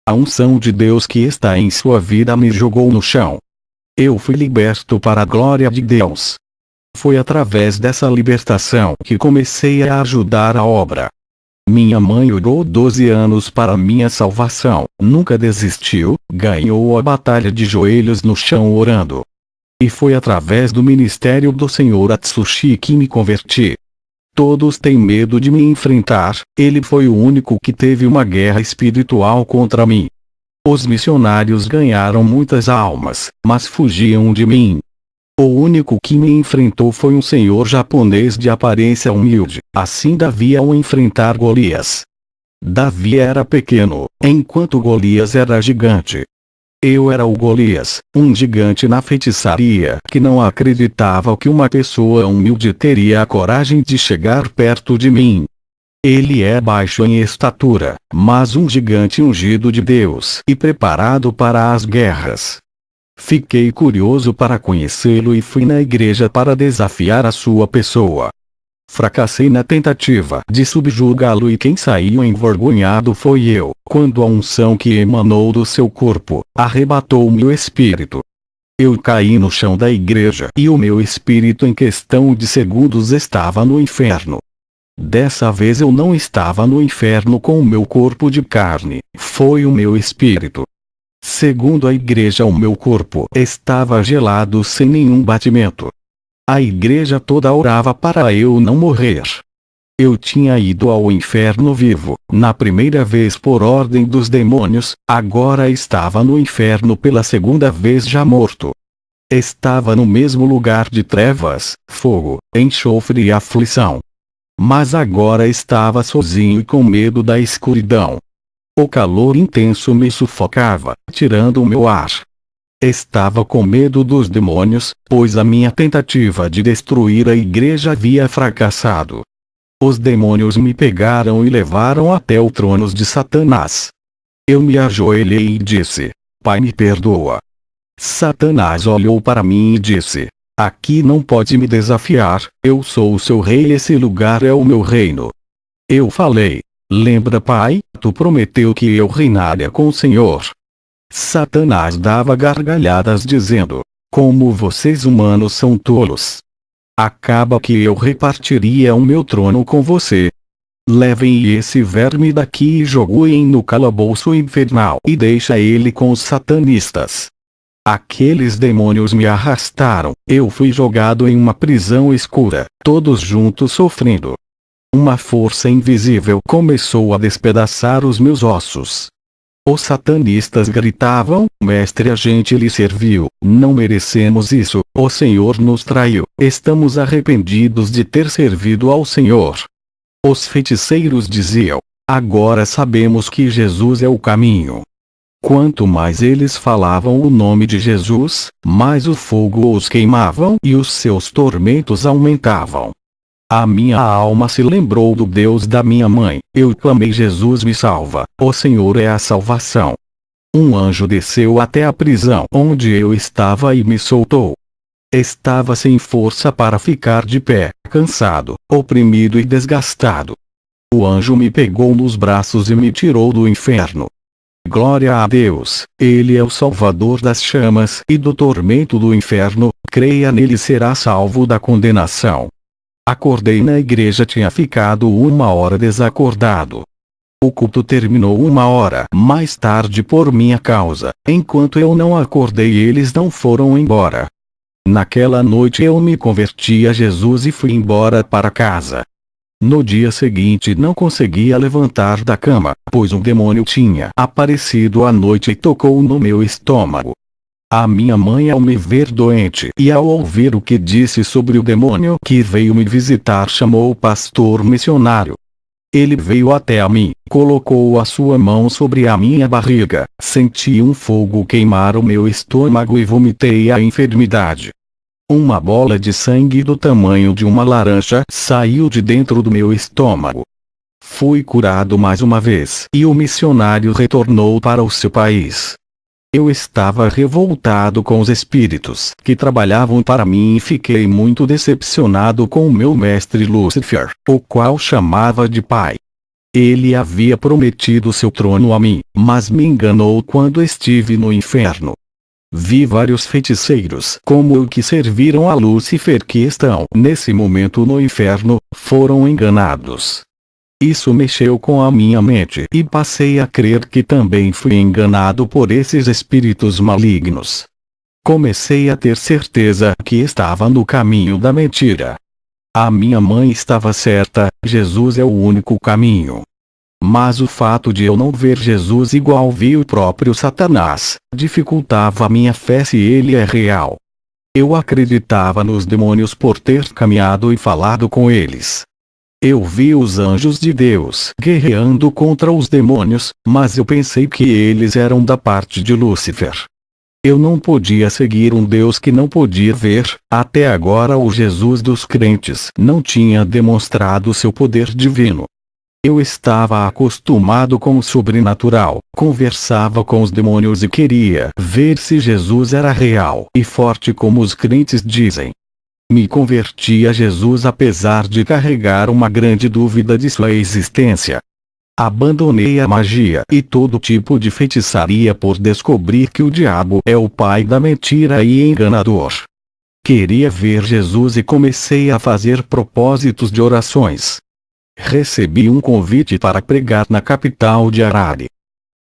[SPEAKER 1] A unção de Deus que está em sua vida me jogou no chão. Eu fui liberto para a glória de Deus. Foi através dessa libertação que comecei a ajudar a obra. Minha mãe orou 12 anos para minha salvação, nunca desistiu, ganhou a batalha de joelhos no chão orando. E foi através do ministério do Sr. Atsushi que me converti. Todos têm medo de me enfrentar, ele foi o único que teve uma guerra espiritual contra mim. Os missionários ganharam muitas almas, mas fugiam de mim. O único que me enfrentou foi um senhor japonês de aparência humilde, assim Davi ao enfrentar Golias. Davi era pequeno, enquanto Golias era gigante. Eu era o Golias, um gigante na feitiçaria que não acreditava que uma pessoa humilde teria a coragem de chegar perto de mim. Ele é baixo em estatura, mas um gigante ungido de Deus e preparado para as guerras. Fiquei curioso para conhecê-lo e fui na igreja para desafiar a sua pessoa. Fracassei na tentativa de subjugá-lo e quem saiu envergonhado foi eu, quando a unção que emanou do seu corpo arrebatou meu espírito. Eu caí no chão da igreja e o meu espírito em questão de segundos estava no inferno. Dessa vez eu não estava no inferno com o meu corpo de carne, foi o meu espírito. Segundo a igreja, o meu corpo estava gelado sem nenhum batimento. A igreja toda orava para eu não morrer. Eu tinha ido ao inferno vivo, na primeira vez por ordem dos demônios, agora estava no inferno pela segunda vez já morto. Estava no mesmo lugar de trevas, fogo, enxofre e aflição. Mas agora estava sozinho e com medo da escuridão. O calor intenso me sufocava, tirando o meu ar. Estava com medo dos demônios, pois a minha tentativa de destruir a igreja havia fracassado. Os demônios me pegaram e levaram até o trono de Satanás. Eu me ajoelhei e disse: Pai, me perdoa. Satanás olhou para mim e disse: aqui não pode me desafiar, eu sou o seu rei e esse lugar é o meu reino. Eu falei: lembra, pai, tu prometeu que eu reinaria com o Senhor. Satanás dava gargalhadas dizendo: como vocês humanos são tolos. Acaba que eu repartiria o meu trono com você. Levem esse verme daqui e joguem no calabouço infernal e deixa ele com os satanistas. Aqueles demônios me arrastaram, eu fui jogado em uma prisão escura, todos juntos sofrendo. Uma força invisível começou a despedaçar os meus ossos. Os satanistas gritavam: Mestre, a gente lhe serviu, não merecemos isso, o Senhor nos traiu, estamos arrependidos de ter servido ao Senhor. Os feiticeiros diziam: agora sabemos que Jesus é o caminho. Quanto mais eles falavam o nome de Jesus, mais o fogo os queimavam e os seus tormentos aumentavam. A minha alma se lembrou do Deus da minha mãe. Eu clamei: Jesus me salva, o Senhor é a salvação. Um anjo desceu até a prisão onde eu estava e me soltou. Estava sem força para ficar de pé, cansado, oprimido e desgastado. O anjo me pegou nos braços e me tirou do inferno. Glória a Deus, Ele é o Salvador das chamas e do tormento do inferno, creia nele e será salvo da condenação. Acordei na igreja, tinha ficado 1 hora desacordado. O culto terminou 1 hora mais tarde por minha causa. Enquanto eu não acordei, eles não foram embora. Naquela noite eu me converti a Jesus e fui embora para casa. No dia seguinte não conseguia levantar da cama, pois um demônio tinha aparecido à noite e tocou no meu estômago. A minha mãe, ao me ver doente e ao ouvir o que disse sobre o demônio que veio me visitar, chamou o pastor missionário. Ele veio até a mim, colocou a sua mão sobre a minha barriga, senti um fogo queimar o meu estômago e vomitei a enfermidade. Uma bola de sangue do tamanho de uma laranja saiu de dentro do meu estômago. Fui curado mais uma vez e o missionário retornou para o seu país. Eu estava revoltado com os espíritos que trabalhavam para mim e fiquei muito decepcionado com o meu mestre Lúcifer, o qual chamava de pai. Ele havia prometido seu trono a mim, mas me enganou quando estive no inferno. Vi vários feiticeiros como eu que serviram a Lúcifer que estão nesse momento no inferno, foram enganados. Isso mexeu com a minha mente e passei a crer que também fui enganado por esses espíritos malignos. Comecei a ter certeza que estava no caminho da mentira. A minha mãe estava certa, Jesus é o único caminho. Mas o fato de eu não ver Jesus igual vi o próprio Satanás, dificultava a minha fé se ele é real. Eu acreditava nos demônios por ter caminhado e falado com eles. Eu vi os anjos de Deus guerreando contra os demônios, mas eu pensei que eles eram da parte de Lúcifer. Eu não podia seguir um Deus que não podia ver. Até agora o Jesus dos crentes não tinha demonstrado seu poder divino. Eu estava acostumado com o sobrenatural, conversava com os demônios e queria ver se Jesus era real e forte como os crentes dizem. Me converti a Jesus apesar de carregar uma grande dúvida de sua existência. Abandonei a magia e todo tipo de feitiçaria por descobrir que o diabo é o pai da mentira e enganador. Queria ver Jesus e comecei a fazer propósitos de orações. Recebi um convite para pregar na capital de Harare.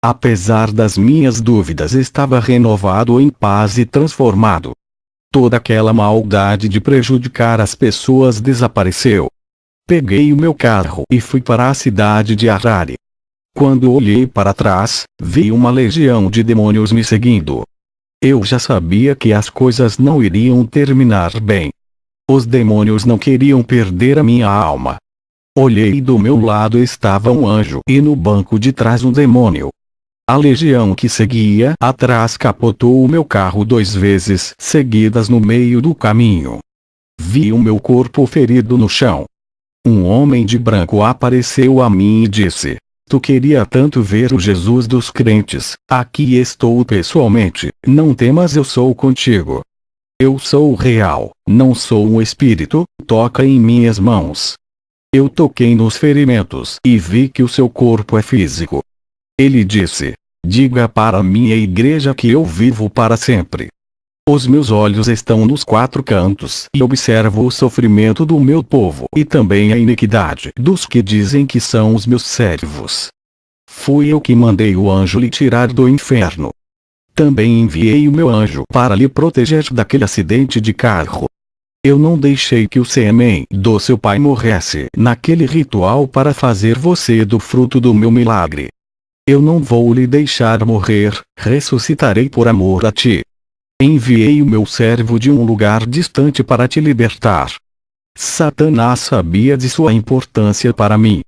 [SPEAKER 1] Apesar das minhas dúvidas, estava renovado em paz e transformado. Toda aquela maldade de prejudicar as pessoas desapareceu. Peguei o meu carro e fui para a cidade de Harare. Quando olhei para trás, vi uma legião de demônios me seguindo. Eu já sabia que as coisas não iriam terminar bem. Os demônios não queriam perder a minha alma. Olhei e do meu lado estava um anjo e no banco de trás um demônio. A legião que seguia atrás capotou o meu carro 2 vezes seguidas no meio do caminho. Vi o meu corpo ferido no chão. Um homem de branco apareceu a mim e disse: Tu queria tanto ver o Jesus dos crentes, aqui estou pessoalmente, não temas, eu sou contigo. Eu sou real, não sou um espírito, toca em minhas mãos. Eu toquei nos ferimentos e vi que o seu corpo é físico. Ele disse: Diga para minha igreja que eu vivo para sempre. Os meus olhos estão nos 4 cantos e observo o sofrimento do meu povo e também a iniquidade dos que dizem que são os meus servos. Fui eu que mandei o anjo lhe tirar do inferno. Também enviei o meu anjo para lhe proteger daquele acidente de carro. Eu não deixei que o sêmen do seu pai morresse naquele ritual para fazer você do fruto do meu milagre. Eu não vou lhe deixar morrer, ressuscitarei por amor a ti. Enviei o meu servo de um lugar distante para te libertar. Satanás sabia de sua importância para mim.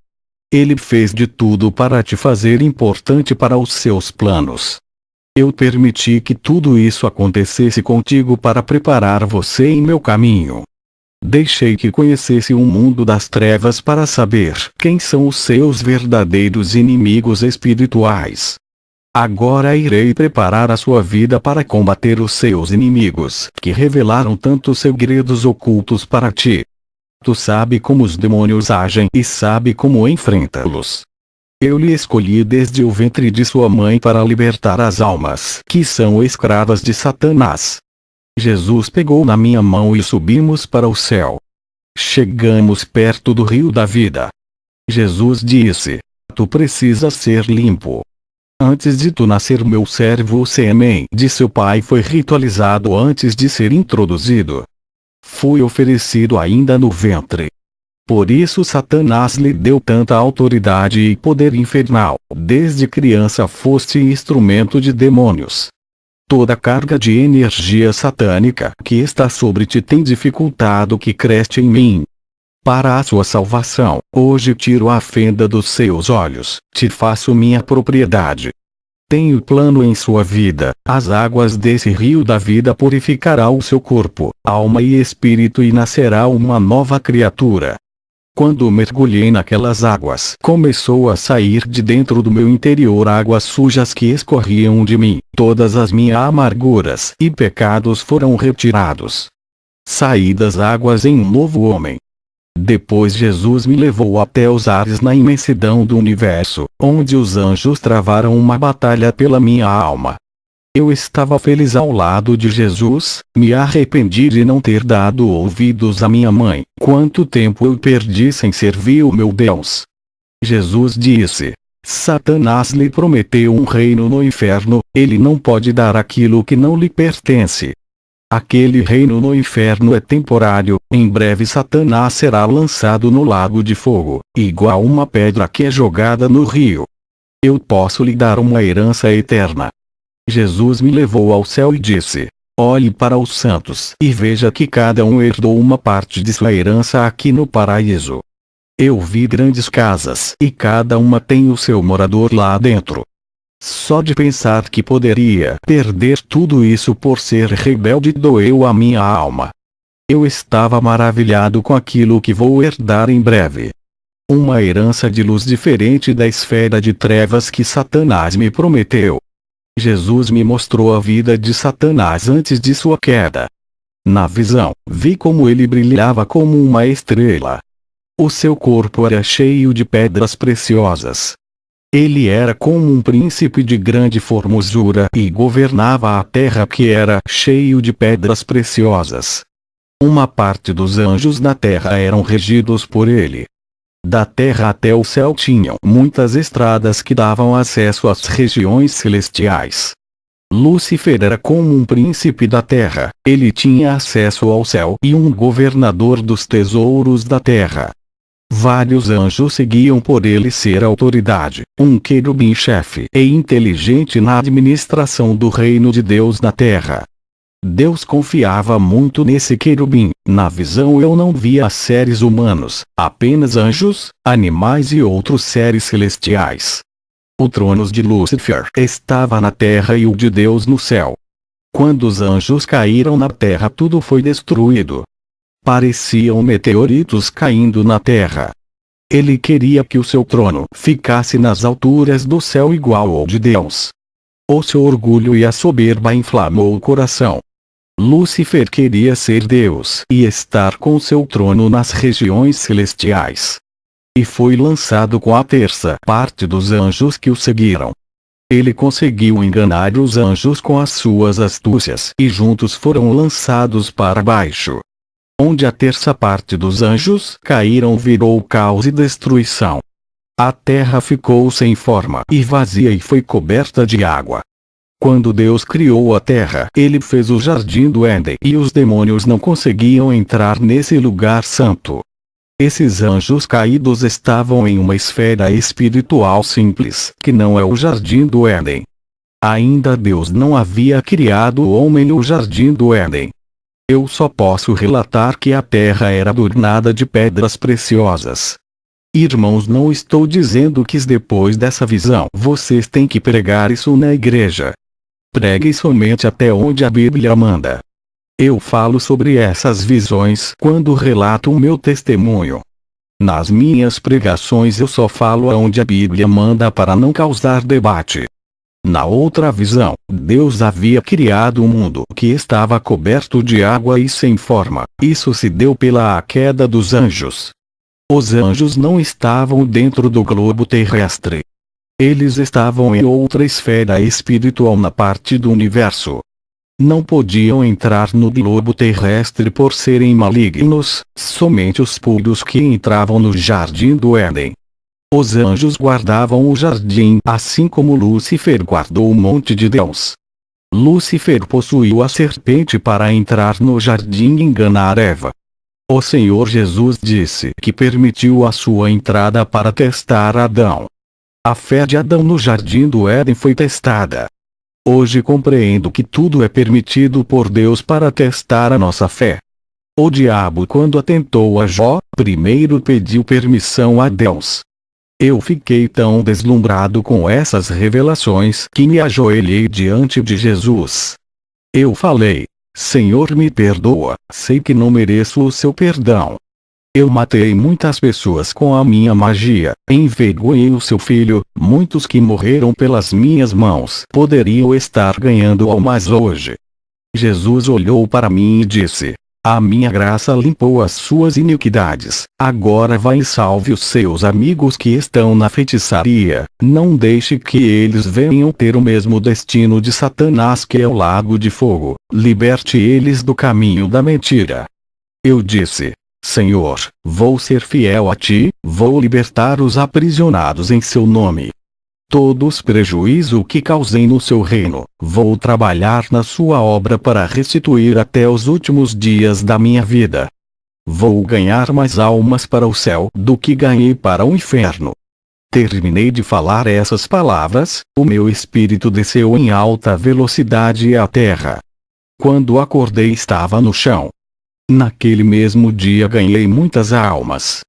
[SPEAKER 1] Ele fez de tudo para te fazer importante para os seus planos. Eu permiti que tudo isso acontecesse contigo para preparar você em meu caminho. Deixei que conhecesse o mundo das trevas para saber quem são os seus verdadeiros inimigos espirituais. Agora irei preparar a sua vida para combater os seus inimigos, que revelaram tantos segredos ocultos para ti. Tu sabe como os demônios agem e sabe como enfrentá-los. Eu lhe escolhi desde o ventre de sua mãe para libertar as almas que são escravas de Satanás. Jesus pegou na minha mão e subimos para o céu. Chegamos perto do rio da vida. Jesus disse: tu precisas ser limpo. Antes de tu nascer, meu servo, o sêmen de seu pai foi ritualizado antes de ser introduzido. Foi oferecido ainda no ventre. Por isso Satanás lhe deu tanta autoridade e poder infernal. Desde criança foste instrumento de demônios. Toda carga de energia satânica que está sobre ti tem dificultado que cresce em mim. Para a sua salvação, hoje tiro a fenda dos seus olhos, te faço minha propriedade. Tenho plano em sua vida, as águas desse rio da vida purificará o seu corpo, alma e espírito e nascerá uma nova criatura. Quando mergulhei naquelas águas, começou a sair de dentro do meu interior águas sujas que escorriam de mim, todas as minhas amarguras e pecados foram retirados. Saí das águas em um novo homem. Depois Jesus me levou até os ares na imensidão do universo, onde os anjos travaram uma batalha pela minha alma. Eu estava feliz ao lado de Jesus, me arrependi de não ter dado ouvidos à minha mãe. Quanto tempo eu perdi sem servir o meu Deus? Jesus disse: Satanás lhe prometeu um reino no inferno, ele não pode dar aquilo que não lhe pertence. Aquele reino no inferno é temporário, em breve Satanás será lançado no lago de fogo, igual uma pedra que é jogada no rio. Eu posso lhe dar uma herança eterna. Jesus me levou ao céu e disse: olhe para os santos e veja que cada um herdou uma parte de sua herança aqui no paraíso. Eu vi grandes casas e cada uma tem o seu morador lá dentro. Só de pensar que poderia perder tudo isso por ser rebelde doeu a minha alma. Eu estava maravilhado com aquilo que vou herdar em breve. Uma herança de luz diferente da esfera de trevas que Satanás me prometeu. Jesus me mostrou a vida de Satanás antes de sua queda. Na visão, vi como ele brilhava como uma estrela. O seu corpo era cheio de pedras preciosas. Ele era como um príncipe de grande formosura e governava a terra que era cheio de pedras preciosas. Uma parte dos anjos da terra eram regidos por ele. Da terra até o céu tinham muitas estradas que davam acesso às regiões celestiais. Lúcifer era como um príncipe da terra, ele tinha acesso ao céu e um governador dos tesouros da terra. Vários anjos seguiam por ele ser autoridade, um querubim-chefe e inteligente na administração do reino de Deus na terra. Deus confiava muito nesse querubim. Na visão eu não via seres humanos, apenas anjos, animais e outros seres celestiais. O trono de Lúcifer estava na terra e o de Deus no céu. Quando os anjos caíram na terra, tudo foi destruído. Pareciam meteoritos caindo na terra. Ele queria que o seu trono ficasse nas alturas do céu igual ao de Deus. O seu orgulho e a soberba inflamou o coração. Lúcifer queria ser Deus e estar com seu trono nas regiões celestiais. E foi lançado com a terça parte dos anjos que o seguiram. Ele conseguiu enganar os anjos com as suas astúcias e juntos foram lançados para baixo. Onde a terça parte dos anjos caíram virou caos e destruição. A terra ficou sem forma e vazia e foi coberta de água. Quando Deus criou a terra, Ele fez o jardim do Éden e os demônios não conseguiam entrar nesse lugar santo. Esses anjos caídos estavam em uma esfera espiritual simples, que não é o jardim do Éden. Ainda Deus não havia criado o homem no jardim do Éden. Eu só posso relatar que a terra era adornada de pedras preciosas. Irmãos, não estou dizendo que depois dessa visão vocês têm que pregar isso na igreja. Pregue somente até onde a Bíblia manda. Eu falo sobre essas visões quando relato o meu testemunho. Nas minhas pregações eu só falo aonde a Bíblia manda para não causar debate. Na outra visão, Deus havia criado um mundo que estava coberto de água e sem forma. Isso se deu pela queda dos anjos. Os anjos não estavam dentro do globo terrestre. Eles estavam em outra esfera espiritual na parte do universo. Não podiam entrar no globo terrestre por serem malignos, somente os puros que entravam no jardim do Éden. Os anjos guardavam o jardim, assim como Lúcifer guardou o monte de Deus. Lúcifer possuiu a serpente para entrar no jardim e enganar Eva. O Senhor Jesus disse que permitiu a sua entrada para testar Adão. A fé de Adão no jardim do Éden foi testada. Hoje compreendo que tudo é permitido por Deus para testar a nossa fé. O diabo, quando atentou a Jó, primeiro pediu permissão a Deus. Eu fiquei tão deslumbrado com essas revelações que me ajoelhei diante de Jesus. Eu falei: Senhor, me perdoa, sei que não mereço o seu perdão. Eu matei muitas pessoas com a minha magia, envergonhei o seu filho, muitos que morreram pelas minhas mãos poderiam estar ganhando almas hoje. Jesus olhou para mim e disse: a minha graça limpou as suas iniquidades, agora vá e salve os seus amigos que estão na feitiçaria, não deixe que eles venham ter o mesmo destino de Satanás, que é o lago de fogo, liberte eles do caminho da mentira. Eu disse: Senhor, vou ser fiel a ti, vou libertar os aprisionados em seu nome. Todo o prejuízo que causei no seu reino, vou trabalhar na sua obra para restituir até os últimos dias da minha vida. Vou ganhar mais almas para o céu do que ganhei para o inferno. Terminei de falar essas palavras, o meu espírito desceu em alta velocidade à terra. Quando acordei estava no chão. Naquele mesmo dia ganhei muitas almas.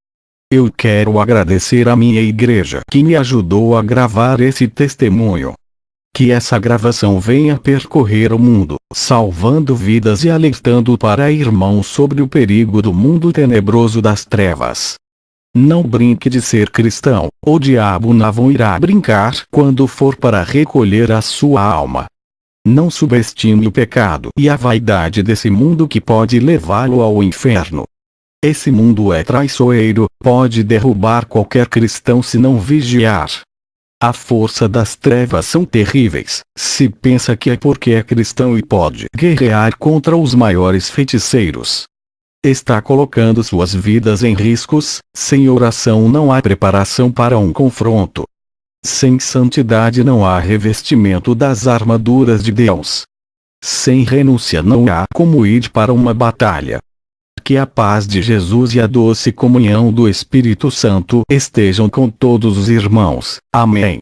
[SPEAKER 1] Eu quero agradecer à minha igreja que me ajudou a gravar esse testemunho. Que essa gravação venha percorrer o mundo, salvando vidas e alertando para irmãos sobre o perigo do mundo tenebroso das trevas. Não brinque de ser cristão, o diabo não irá brincar quando for para recolher a sua alma. Não subestime o pecado e a vaidade desse mundo que pode levá-lo ao inferno. Esse mundo é traiçoeiro, pode derrubar qualquer cristão se não vigiar. A força das trevas são terríveis, se pensa que é porque é cristão e pode guerrear contra os maiores feiticeiros. Está colocando suas vidas em riscos, sem oração não há preparação para um confronto. Sem santidade não há revestimento das armaduras de Deus. Sem renúncia não há como ir para uma batalha. Que a paz de Jesus e a doce comunhão do Espírito Santo estejam com todos os irmãos. Amém.